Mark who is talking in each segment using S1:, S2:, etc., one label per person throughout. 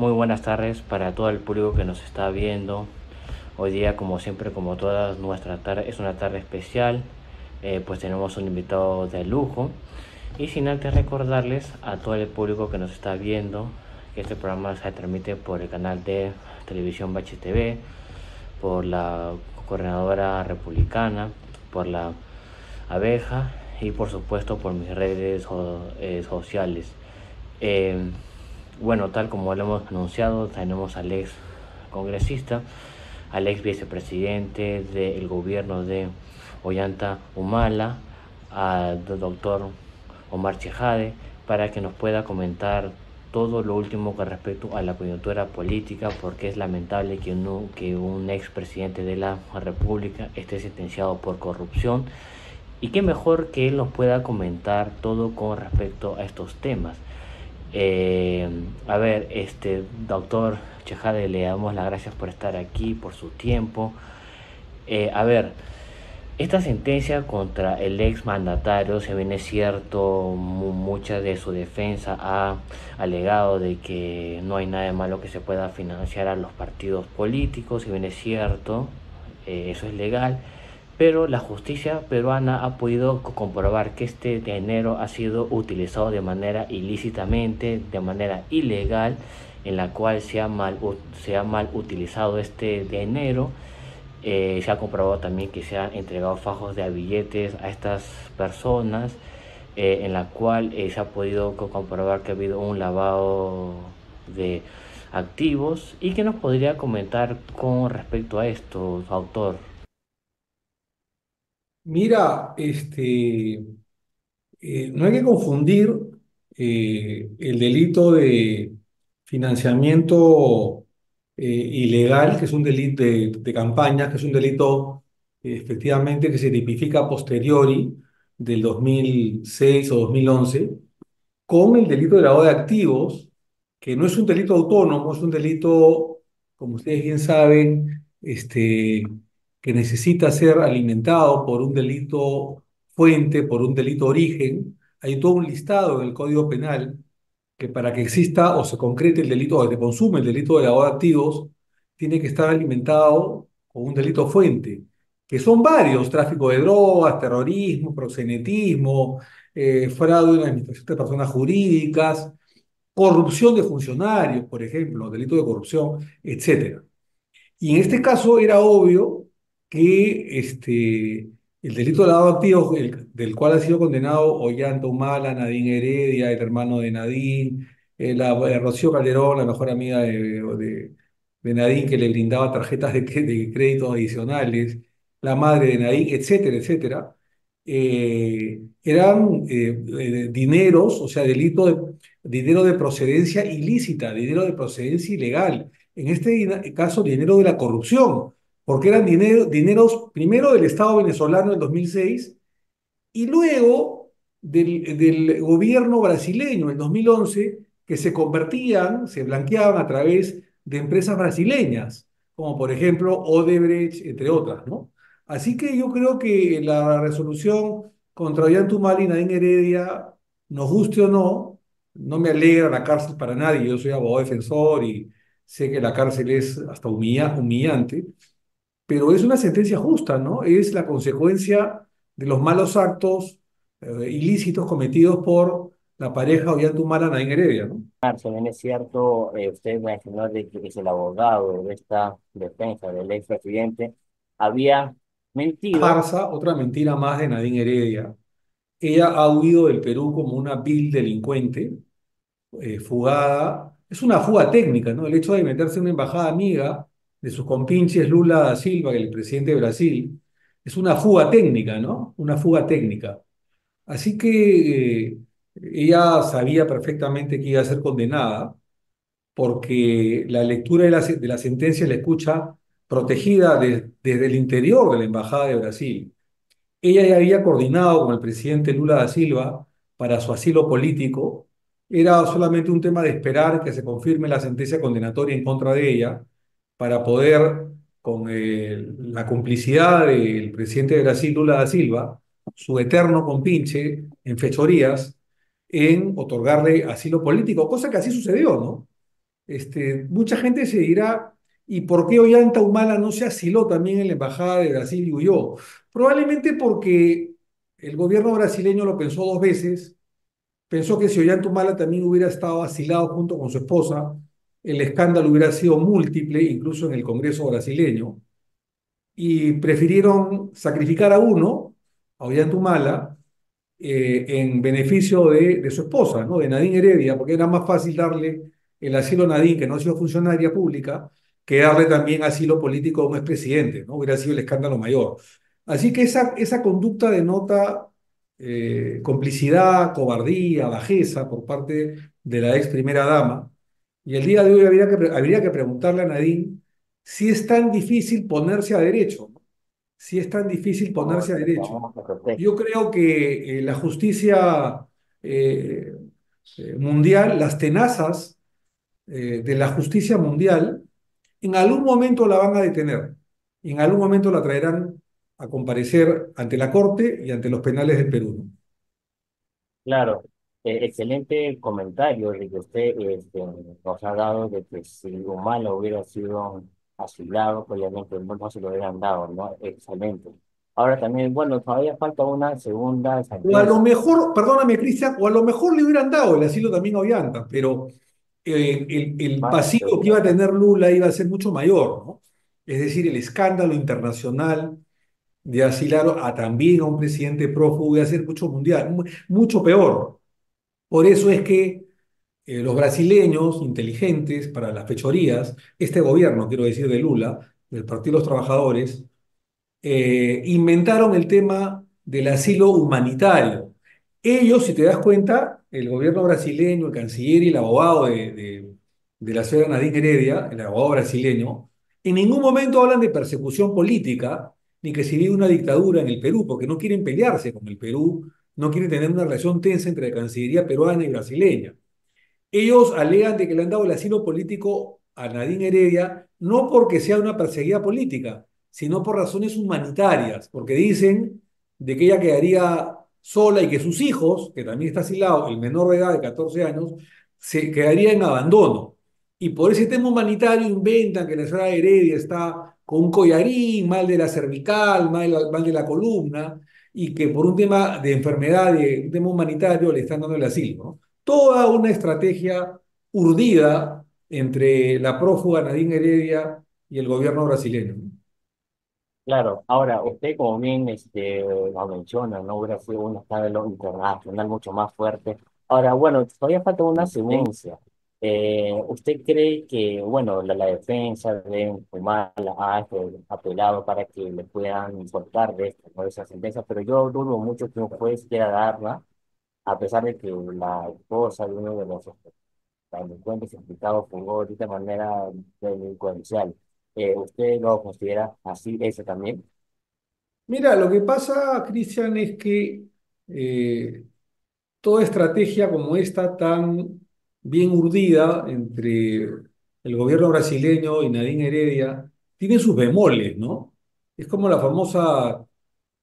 S1: Muy buenas tardes para todo el público que nos está viendo. Hoy día, como siempre, como todas nuestras tardes, es una tarde especial. Pues tenemos un invitado de lujo. Y sin antes recordarles a todo el público que nos está viendo que este programa se transmite por el canal de televisión Bachi TV, por la Coordinadora Republicana, por la Abeja y por supuesto por mis redes sociales. Eh, bueno, tal como lo hemos anunciado, tenemos al ex congresista, al ex vicepresidente del gobierno de Ollanta Humala, al doctor Omar Chejade, para que nos pueda comentar todo lo último con respecto a la coyuntura política, porque es lamentable que un expresidente de la República esté sentenciado por corrupción. Y qué mejor que él nos pueda comentar todo con respecto a estos temas. Eh, a ver, doctor Chejade, le damos las gracias por estar aquí, por su tiempo. A ver, esta sentencia contra el ex mandatario, si bien es cierto, mucha de su defensa ha alegado de que no hay nada de malo que se pueda financiar a los partidos políticos, si bien es cierto, eso es legal, pero la justicia peruana ha podido comprobar que este dinero ha sido utilizado de manera ilícitamente, de manera ilegal, en la cual se ha mal utilizado este dinero. Se ha comprobado también que se han entregado fajos de billetes a estas personas, en la cual se ha podido comprobar que ha habido un lavado de activos. ¿Y qué nos podría comentar con respecto a esto, autor?
S2: Mira, no hay que confundir el delito de financiamiento ilegal, que es un delito de campaña, que es un delito efectivamente que se tipifica a posteriori del 2006 o 2011 con el delito de lavado de activos, que no es un delito autónomo, es un delito, como ustedes bien saben, que necesita ser alimentado por un delito fuente, por un delito origen. Hay todo un listado en el Código Penal que para que exista o se concrete el delito o se consume el delito de lavado de activos, tiene que estar alimentado con un delito fuente, que son varios: tráfico de drogas, terrorismo, proxenetismo, fraude en la administración de personas jurídicas, corrupción de funcionarios, por ejemplo, delito de corrupción, etcétera. Y en este caso era obvio que el delito de lavado de activos, del cual ha sido condenado Ollanta Humala, Nadine Heredia, el hermano de Nadine, Rocío Calderón, la mejor amiga de Nadine, que le brindaba tarjetas de créditos adicionales, la madre de Nadine, etcétera, etcétera, eran dineros, o sea, dinero de procedencia ilícita, dinero de procedencia ilegal, en este caso dinero de la corrupción, porque eran dineros primero del Estado venezolano en 2006 y luego del gobierno brasileño en 2011, que se convertían, se blanqueaban a través de empresas brasileñas, como por ejemplo Odebrecht, entre otras, ¿no? Así que yo creo que la resolución contra Ollantumala y Nadine Heredia, nos guste o no, no me alegra la cárcel para nadie. Yo soy abogado defensor y sé que la cárcel es hasta humillante, pero es una sentencia justa, ¿no? Es la consecuencia de los malos actos ilícitos cometidos por la pareja Ollantumala Nadine Heredia, ¿no?
S1: Si bien es cierto, usted mencionó de que es el abogado de esta defensa del expresidente, había mentido.
S2: Farsa, otra mentira más de Nadine Heredia. Ella ha huido del Perú como una vil delincuente, fugada. Es una fuga técnica, ¿no? El hecho de meterse en una embajada amiga de sus compinches Lula da Silva, el presidente de Brasil, es una fuga técnica, ¿no? Una fuga técnica. Así que ella sabía perfectamente que iba a ser condenada, porque la lectura de la sentencia la escucha protegida desde el interior de la Embajada de Brasil. Ella ya había coordinado con el presidente Lula da Silva para su asilo político. Era solamente un tema de esperar que se confirme la sentencia condenatoria en contra de ella para poder, con la complicidad del presidente de Brasil, Lula da Silva, su eterno compinche en fechorías, en otorgarle asilo político, cosa que así sucedió, ¿no? mucha gente se dirá, ¿y por qué Ollanta Humala no se asiló también en la Embajada de Brasil y huyó? Probablemente porque el gobierno brasileño lo pensó dos veces, pensó que si Ollanta Humala también hubiera estado asilado junto con su esposa, el escándalo hubiera sido múltiple, incluso en el Congreso brasileño, y prefirieron sacrificar a uno, a Ollanta Humala, en beneficio de su esposa, ¿no? De Nadine Heredia, porque era más fácil darle el asilo a Nadine, que no ha sido funcionaria pública, que darle también asilo político a un expresidente, ¿no? Hubiera sido el escándalo mayor. Así que esa conducta denota complicidad, cobardía, bajeza por parte de la ex primera dama. Y el día de hoy habría que preguntarle a Nadine si es tan difícil ponerse a derecho, ¿no? Si es tan difícil
S1: Como
S2: ponerse a
S1: el
S2: derecho.
S1: famoso protesta.
S2: Yo creo que la justicia eh, mundial, las tenazas de la justicia mundial, en algún momento la van a detener. Y en algún momento la traerán a comparecer ante la Corte y ante los penales del Perú, ¿no?
S1: Claro, excelente comentario de que usted nos ha dado de que si Humala hubiera sido asilado, pues obviamente no se lo hubieran dado, ¿no? Excelente. Ahora también, bueno, todavía falta una segunda
S2: O a lo
S1: sentencia.
S2: mejor, perdóname, Cristian, o a lo mejor le hubieran dado el asilo también a Ollanta, pero el
S1: Más
S2: pasivo que iba a
S1: seguro.
S2: tener Lula iba a ser mucho mayor, ¿no? Es decir, el escándalo internacional de asilar a también a un presidente prófugo iba a ser mucho mundial, mucho peor. Por eso es que los brasileños inteligentes para las fechorías, este gobierno, quiero decir, de Lula, del Partido de los Trabajadores, inventaron el tema del asilo humanitario. Ellos, si te das cuenta, el gobierno brasileño, el canciller y el abogado de la señora Nadine Heredia, el abogado brasileño, en ningún momento hablan de persecución política ni que se vive una dictadura en el Perú, porque no quieren pelearse con el Perú, no quieren tener una relación tensa entre la Cancillería peruana y brasileña. Ellos alegan de que le han dado el asilo político a Nadine Heredia no porque sea una perseguida política, sino por razones humanitarias, porque dicen de que ella quedaría sola y que sus hijos, que también está asilado, el menor de edad de 14 años, se quedaría en abandono. Y por ese tema humanitario inventan que la señora Heredia está con un collarín, mal de la cervical, mal de la columna, y que por un tema de enfermedad, de un tema humanitario, le están dando el asilo, ¿no? Toda una estrategia urdida entre la prófuga Nadine Heredia y el gobierno brasileño.
S1: Claro, ahora usted como bien lo menciona, no hubiera sido un escándalo internacional mucho más fuerte. Ahora, bueno, todavía falta una sentencia. ¿Usted cree que, bueno, la defensa de Humala ha apelado para que le puedan soltar de esta, ¿no? esa sentencia? Pero yo dudo mucho que un juez quiera darla, a pesar de que la esposa de uno de los delincuentes implicados jugó de esta manera delincuencial. ¿Usted lo considera así, eso también?
S2: Mira, lo que pasa, Cristian, es que eh, toda estrategia como esta tan bien urdida entre el gobierno brasileño y Nadine Heredia tiene sus bemoles, ¿no? Es como la famosa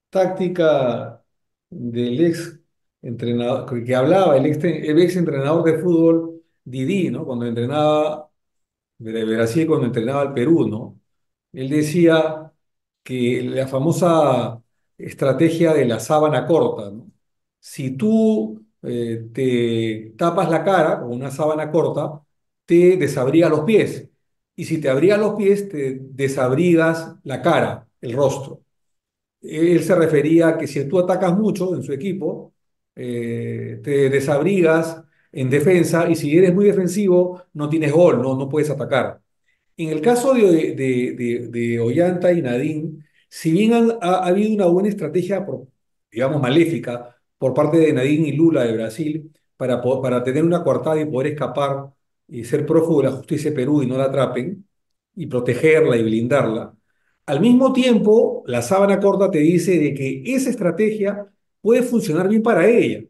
S2: táctica del ex entrenador, que hablaba el ex entrenador de fútbol Didi, ¿no? Cuando entrenaba de Brasil, cuando entrenaba al Perú, ¿no? Él decía que la famosa estrategia de la sábana corta, ¿no? Si tú te tapas la cara con una sábana corta, te desabriga los pies. Y si te abrigas los pies, te desabrigas la cara, el rostro. Él se refería a que si tú atacas mucho en su equipo, te desabrigas en defensa y si eres muy defensivo, no tienes gol, no puedes atacar. En el caso de Ollanta y Nadine, si bien ha habido una buena estrategia, digamos, maléfica por parte de Nadine y Lula de Brasil para tener una coartada y poder escapar y ser prófugo de la justicia de Perú y no la atrapen, y protegerla y blindarla, al mismo tiempo, la sábana corta te dice de que esa estrategia puede funcionar bien para ella,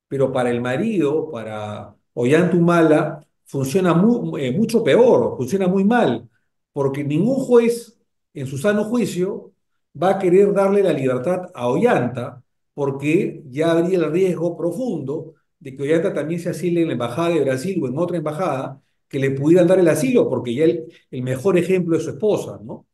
S2: pero para el marido, para Ollanta Humala, funciona mucho peor, funciona muy mal, porque ningún juez en su sano juicio va a querer darle la libertad a Ollanta, porque ya habría el riesgo profundo de que Ollanta también se asile en la embajada de Brasil o en otra embajada, que le pudieran dar el asilo, porque ya el mejor ejemplo es su esposa, ¿no?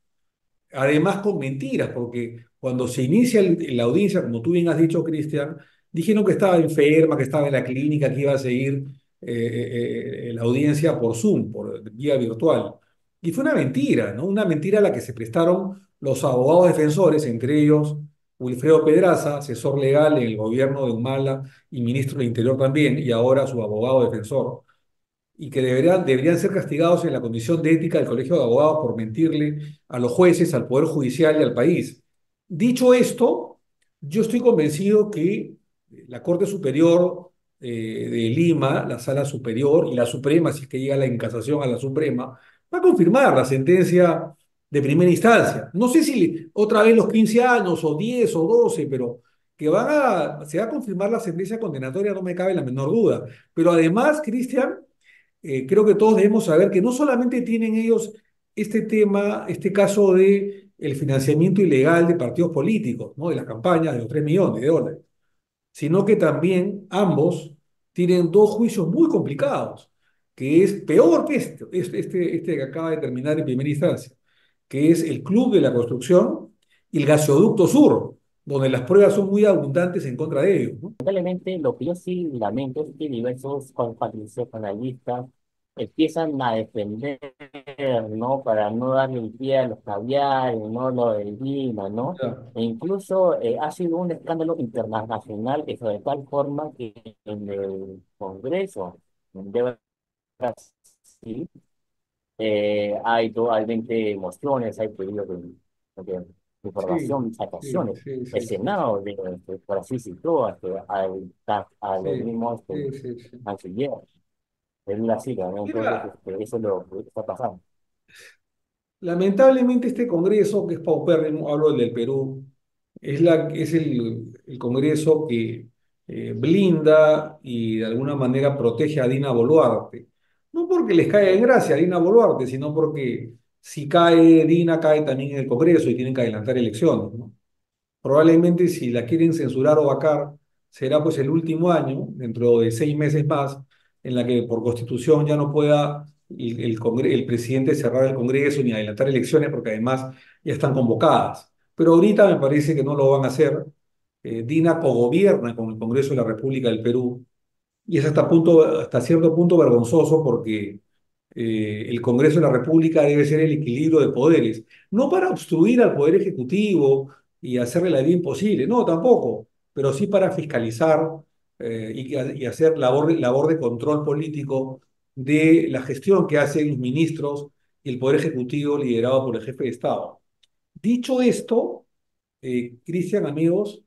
S2: Además con mentiras, porque cuando se inicia la audiencia, como tú bien has dicho, Cristian, dijeron que estaba enferma, que estaba en la clínica, que iba a seguir la audiencia por Zoom, por vía virtual. Y fue una mentira, ¿no? Una mentira a la que se prestaron los abogados defensores, entre ellos Wilfredo Pedraza, asesor legal en el gobierno de Humala y ministro del Interior también, y ahora su abogado defensor y que deberían ser castigados en la Comisión de Ética del Colegio de Abogados por mentirle a los jueces, al Poder Judicial y al país. Dicho esto, yo estoy convencido que la Corte Superior de Lima, la Sala Superior y la Suprema, si es que llega la incasación a la Suprema, va a confirmar la sentencia de primera instancia. No sé si otra vez los 15 años o 10 o 12, pero que se va a confirmar la sentencia condenatoria, no me cabe la menor duda. Pero además, Cristian, creo que todos debemos saber que no solamente tienen ellos este tema, este caso de el financiamiento ilegal de partidos políticos, ¿no? De las campañas de los 3 millones de dólares, sino que también ambos tienen dos juicios muy complicados, que es peor que este que acaba de terminar en primera instancia, que es el Club de la Construcción y el Gasoducto Sur, donde las pruebas son muy abundantes en contra de ellos, ¿no?
S3: Lamentablemente, lo que yo sí lamento es que diversos constitucionalistas empiezan a defender, ¿no? Para no darle el pie a los caviares, ¿no? Lo del vino, ¿no?
S2: Ya.
S3: E incluso ha sido un escándalo internacional que de tal forma que en el Congreso de Brasil hay 20 mociones, hay pedidos de
S2: Sí,
S3: información,
S2: sí,
S3: citaciones.
S2: sí,
S3: El
S2: sí, sí,
S3: Senado, por así citó a los
S2: sí,
S3: mismos
S2: sí, sí, sí.
S3: cancilleres. Es la sigla, ¿no? Entonces,
S2: Mira,
S3: eso es lo que está pasando.
S2: lamentablemente este Congreso, que es paupérrimo, hablo del Perú, es el Congreso que blinda y de alguna manera protege a Dina Boluarte. No porque les caiga en gracia a Dina Boluarte, sino porque si cae Dina, cae también en el Congreso y tienen que adelantar elecciones, ¿no? Probablemente si la quieren censurar o vacar, será pues el último año, dentro de 6 meses más, en la que por constitución ya no pueda el presidente cerrar el Congreso ni adelantar elecciones, porque además ya están convocadas. Pero ahorita me parece que no lo van a hacer. Dina cogobierna con el Congreso de la República del Perú y es hasta cierto punto vergonzoso porque el Congreso de la República debe ser el equilibrio de poderes, no para obstruir al Poder Ejecutivo y hacerle la vida imposible, no, tampoco, pero sí para fiscalizar y hacer labor de control político de la gestión que hacen los ministros y el Poder Ejecutivo liderado por el jefe de Estado. Dicho esto, Cristian, amigos,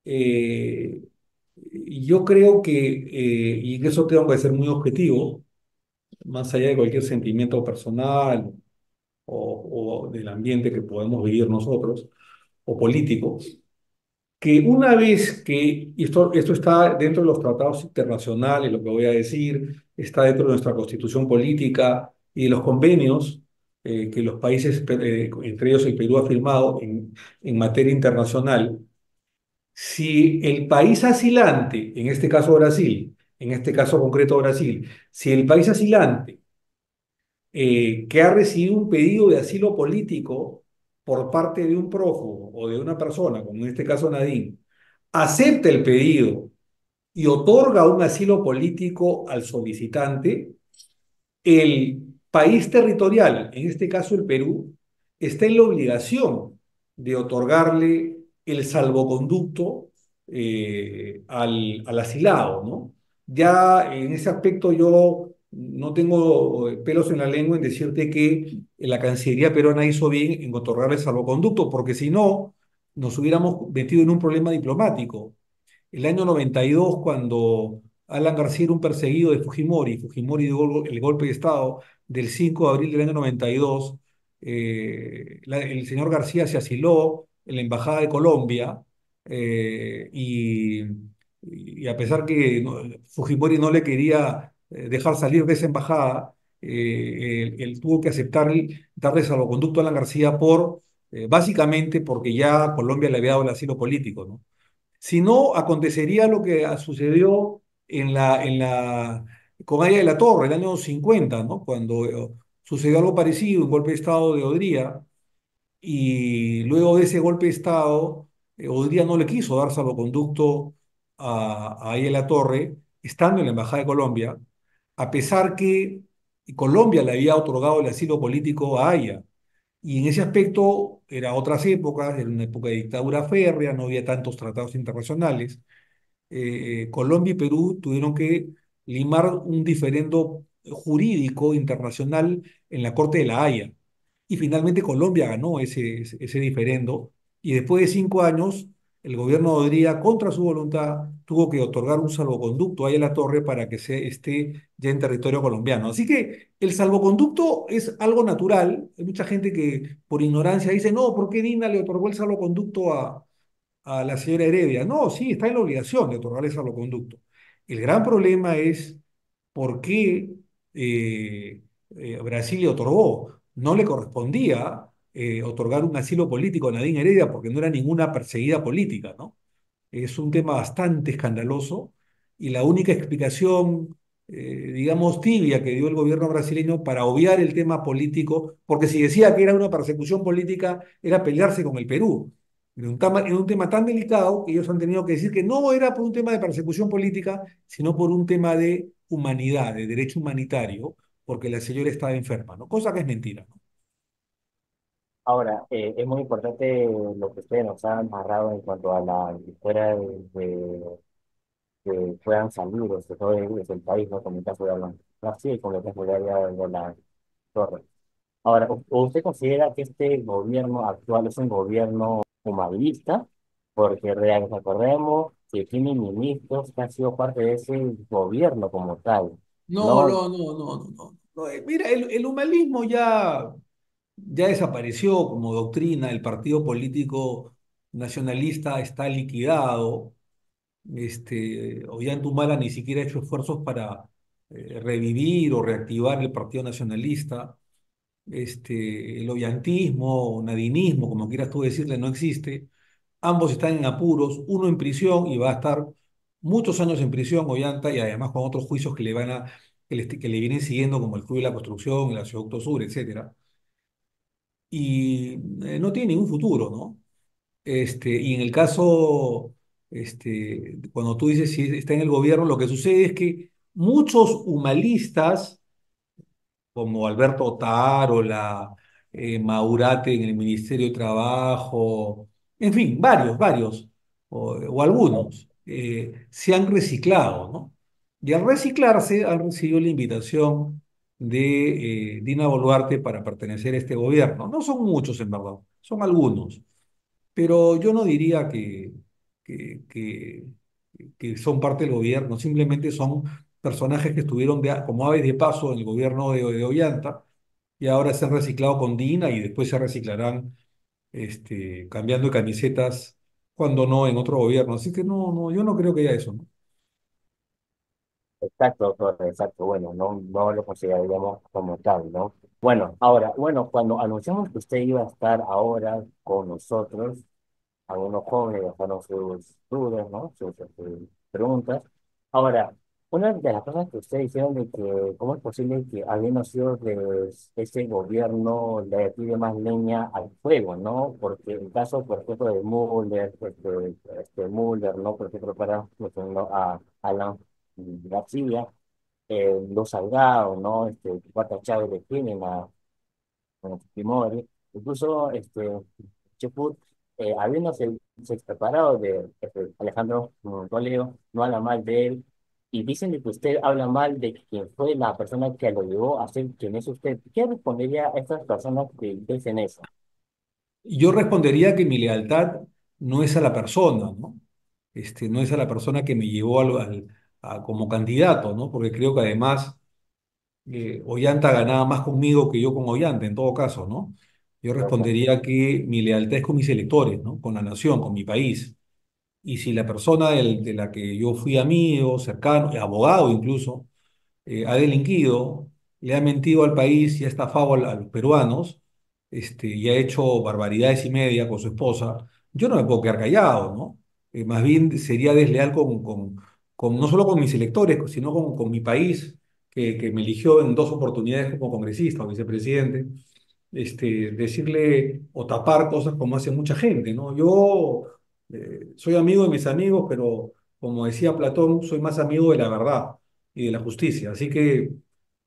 S2: eh, yo creo que, y en eso tengo que ser muy objetivo, más allá de cualquier sentimiento personal o del ambiente que podemos vivir nosotros, o político, que una vez que, y esto está dentro de los tratados internacionales, lo que voy a decir, está dentro de nuestra constitución política y de los convenios que los países, entre ellos el Perú, ha firmado en materia internacional, si el país asilante, en este caso Brasil, en este caso concreto Brasil, si el país asilante que ha recibido un pedido de asilo político por parte de un prófugo o de una persona, como en este caso Nadine, acepta el pedido y otorga un asilo político al solicitante, el país territorial, en este caso el Perú, está en la obligación de otorgarle el salvoconducto al asilado, ¿no? Ya en ese aspecto yo no tengo pelos en la lengua en decirte que la Cancillería peruana hizo bien en otorgarle el salvoconducto, porque si no, nos hubiéramos metido en un problema diplomático el año 92, cuando Alan García era un perseguido de Fujimori, Fujimori dio el golpe de Estado del 5 de abril del año 92, el señor García se asiló en la Embajada de Colombia eh, y, y a pesar que Fujimori no le quería dejar salir de esa embajada, él tuvo que aceptar darle salvoconducto a Alan García básicamente porque ya Colombia le había dado el asilo político, ¿no? Si no, acontecería lo que sucedió con Aya de la Torre, el año 50, ¿no? Cuando sucedió algo parecido, un golpe de Estado de Odría, y luego de ese golpe de Estado, Odría no le quiso dar salvoconducto a Aya de la Torre, estando en la Embajada de Colombia, a pesar que Colombia le había otorgado el asilo político a Aya. Y en ese aspecto era otras épocas, era una época de dictadura férrea, no había tantos tratados internacionales. Colombia y Perú tuvieron que limar un diferendo jurídico internacional en la Corte de La Haya. Y finalmente Colombia ganó ese diferendo. Y después de 5 años, el gobierno de Odría, contra su voluntad, tuvo que otorgar un salvoconducto a la Torre para que se esté ya en territorio colombiano. Así que el salvoconducto es algo natural. Hay mucha gente que por ignorancia dice, no, ¿por qué Dina le otorgó el salvoconducto a la señora Heredia? No, sí, está en la obligación de otorgarle salvoconducto. El gran problema es por qué Brasil le otorgó. No le correspondía otorgar un asilo político a Nadine Heredia porque no era ninguna perseguida política, ¿no? Es un tema bastante escandaloso y la única explicación, digamos, tibia que dio el gobierno brasileño para obviar el tema político, porque si decía que era una persecución política, era pelearse con el Perú. Era un tema tan delicado que ellos han tenido que decir que no era por un tema de persecución política, sino por un tema de humanidad, de derecho humanitario, porque la señora estaba enferma, ¿no? Cosa que es mentira, ¿no?
S3: Ahora, es muy importante lo que ustedes nos han narrado en cuanto a la fuera que puedan salir sobre todo del país, ¿no? Como el caso de Alan García y como el caso de la Torre. Ahora, ¿usted considera que este gobierno actual es un gobierno humanista? Porque recordemos que tiene ministros que han sido parte de ese gobierno como tal,
S2: No,
S3: ¿no?
S2: no, no, no, no, no. No, mira, el humanismo ya desapareció como doctrina, el partido político nacionalista está liquidado. Ollanta ni siquiera ha hecho esfuerzos para revivir o reactivar el partido nacionalista. El ollantismo o nadinismo, como quieras tú decirle, no existe. Ambos están en apuros, uno en prisión y va a estar muchos años en prisión, Ollanta, y además con otros juicios que le vienen siguiendo, como el Club de la Construcción, el Gasoducto Sur, etcétera. Y no tiene ningún futuro, ¿no? Y en el caso, cuando tú dices si está en el gobierno, lo que sucede es que muchos humanistas como Alberto Otárola, Maurate en el Ministerio de Trabajo, en fin, varios, o algunos, se han reciclado, ¿no? Y al reciclarse han recibido la invitación de Dina Boluarte para pertenecer a este gobierno. No son muchos, en verdad, son algunos, pero yo no diría que, que, que son parte del gobierno, simplemente son personajes que estuvieron como aves de paso en el gobierno de Ollanta y ahora se han reciclado con Dina y después se reciclarán cambiando de camisetas cuando no en otro gobierno. Así que no, no, yo no creo que haya eso, ¿no?
S3: Exacto, doctor, exacto. Bueno, no lo consideraríamos como tal, ¿no? Bueno, ahora, bueno, cuando anunciamos que usted iba a estar ahora con nosotros, algunos jóvenes dejaron sus dudas, ¿no? Sus preguntas. Ahora, una de las cosas que ustedes dijeron de que, ¿cómo es posible que habiendo sido de ese gobierno le pide más leña al fuego, ¿no? Porque el caso, por ejemplo, de Mueller, Mueller, ¿no? Por ejemplo, para mencionando a Alan García, los Salgado, ¿no? Cuarta Chávez de crimen con Fujimori, incluso Cheput, habiéndose preparado de Alejandro Toledo, no habla mal de él, y dicen de que usted habla mal de quien fue la persona que lo llevó a ser quien es usted. ¿Qué respondería a estas personas que dicen eso?
S2: Yo respondería que mi lealtad no es a la persona, ¿no? No es a la persona que me llevó como candidato, ¿no? Porque creo que además Ollanta ganaba más conmigo que yo con Ollanta, en todo caso, ¿no? Yo
S3: ¿Cierto?
S2: respondería que mi lealtad es con mis electores, ¿no? Con la nación, con mi país. Y si la persona de la que yo fui amigo, cercano, abogado incluso, ha delinquido, le ha mentido al país y ha estafado a los peruanos, y ha hecho barbaridades y media con su esposa, yo no me puedo quedar callado, ¿no? Más bien sería desleal no solo con mis electores, sino con mi país, que me eligió en dos oportunidades como congresista o vicepresidente, decirle o tapar cosas como hace mucha gente, ¿no? Yo soy amigo de mis amigos, pero como decía Platón, soy más amigo de la verdad y de la justicia. Así que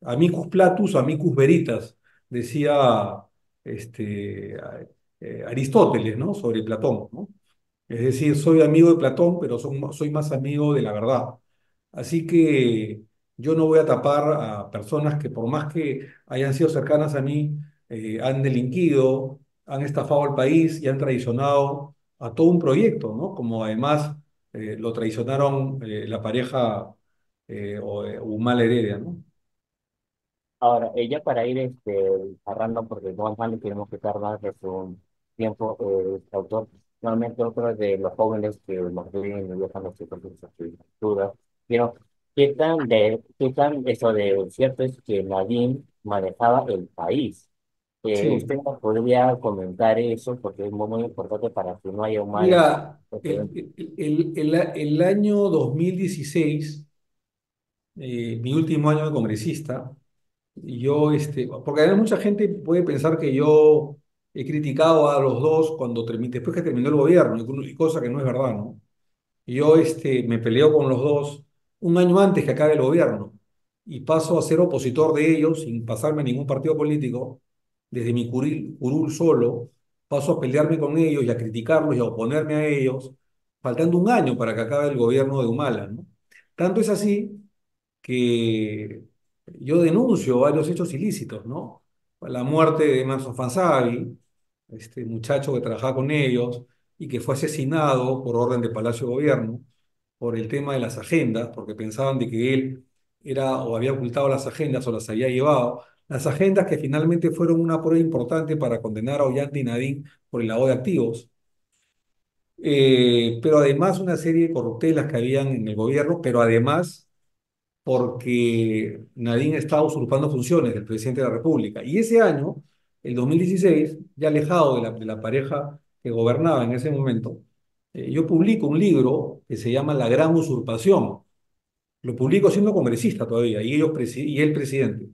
S2: amicus Platus, amicus veritas, decía este, Aristóteles, ¿no? Sobre Platón, ¿no? Es decir, soy amigo de Platón, pero soy más amigo de la verdad. Así que yo no voy a tapar a personas que por más que hayan sido cercanas a mí, han delinquido, han estafado al país y han traicionado a todo un proyecto, ¿no? Como además lo traicionaron la pareja Humala Heredia, ¿no?
S3: Ahora, ella para ir cerrando, porque no más le queremos quitar más de su tiempo, autor, normalmente otro de los jóvenes que nos ven y dejan los chicos de sus dudas, pero qué tan eso de cierto es que Nadine manejaba el país? Usted
S2: Sí.
S3: nos podría comentar eso porque es muy importante para que no haya un mal
S2: Mira,
S3: precedente.
S2: el año 2016, mi último año de congresista, yo, porque además mucha gente puede pensar que yo he criticado a los dos después que terminó el gobierno, y cosa que no es verdad, ¿no? Yo, me peleo con los dos un año antes que acabe el gobierno y paso a ser opositor de ellos sin pasarme a ningún partido político, desde mi curul solo, paso a pelearme con ellos y a criticarlos y a oponerme a ellos, faltando un año para que acabe el gobierno de Humala, ¿no? Tanto es así que yo denuncio varios hechos ilícitos, ¿no? La muerte de Emerson Fanzavi, este muchacho que trabajaba con ellos y que fue asesinado por orden de Palacio de Gobierno por el tema de las agendas, porque pensaban de que él era o había ocultado las agendas o las había llevado. Las agendas que finalmente fueron una prueba importante para condenar a Ollanta y Nadine por el lavado de activos, pero además una serie de corruptelas que habían en el gobierno, pero además porque Nadine estaba usurpando funciones del presidente de la República. Y ese año, el 2016, ya alejado de la pareja que gobernaba en ese momento, yo publico un libro que se llama La Gran Usurpación. Lo publico siendo congresista todavía y él presidente.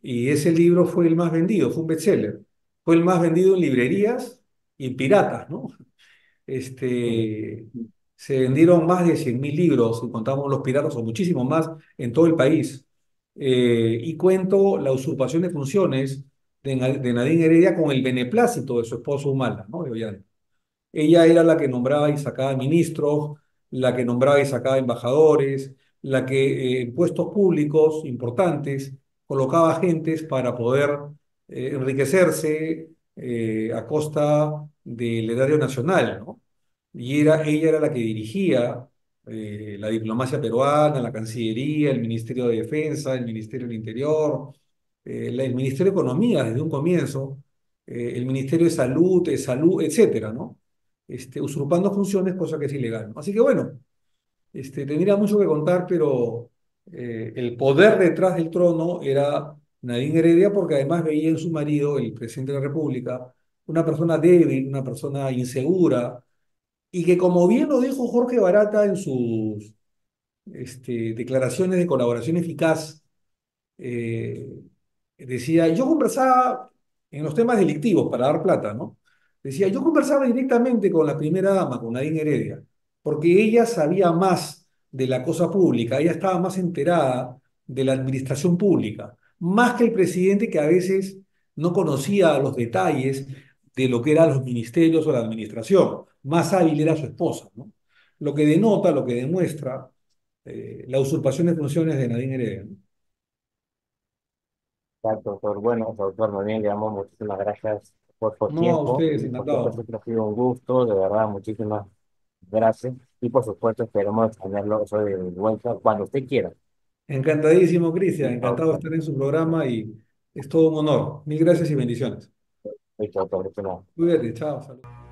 S2: Y ese libro fue el más vendido, fue un bestseller. Fue el más vendido en librerías y piratas, ¿no? Este, Se vendieron más de 100.000 libros, si contamos los piratas, o muchísimo más en todo el país. Y cuento la usurpación de funciones de Nadine Heredia con el beneplácito de su esposo Humala, ¿no? De Ollanta. Ella era la que nombraba y sacaba ministros, la que nombraba y sacaba embajadores, la que en puestos públicos importantes colocaba agentes para poder enriquecerse a costa del erario nacional, ¿no? Ella era la que dirigía la diplomacia peruana, la Cancillería, el Ministerio de Defensa, el Ministerio del Interior, el Ministerio de Economía desde un comienzo, el Ministerio de Salud, etcétera, ¿no? Usurpando funciones, cosa que es ilegal, ¿no? Así que bueno, tendría mucho que contar, pero el poder detrás del trono era Nadine Heredia, porque además veía en su marido, el presidente de la República, una persona débil, una persona insegura, y que como bien lo dijo Jorge Barata en sus declaraciones de colaboración eficaz, eh, decía, yo conversaba en los temas delictivos para dar plata, ¿no? Decía, yo conversaba directamente con la primera dama, con Nadine Heredia, porque ella sabía más de la cosa pública, ella estaba más enterada de la administración pública, más que el presidente que a veces no conocía los detalles de lo que eran los ministerios o la administración. Más hábil era su esposa, ¿no? Lo que denota, lo que demuestra la usurpación de funciones de Nadine Heredia, ¿no?
S3: Exacto, doctor. Bueno, doctor, muy bien, le damos muchísimas gracias por su
S2: No, a
S3: tiempo
S2: ustedes,
S3: y por supuesto
S2: encantado.
S3: siempre ha sido un gusto, de verdad, muchísimas gracias y por supuesto esperemos tenerlo eso de vuelta cuando usted quiera.
S2: Encantadísimo, Cristian.
S3: Listo,
S2: Encantado de
S3: doctor.
S2: estar en su programa y es todo un honor. Mil gracias y bendiciones.
S3: Listo, doctor.
S2: Cuídate, chao. Salud.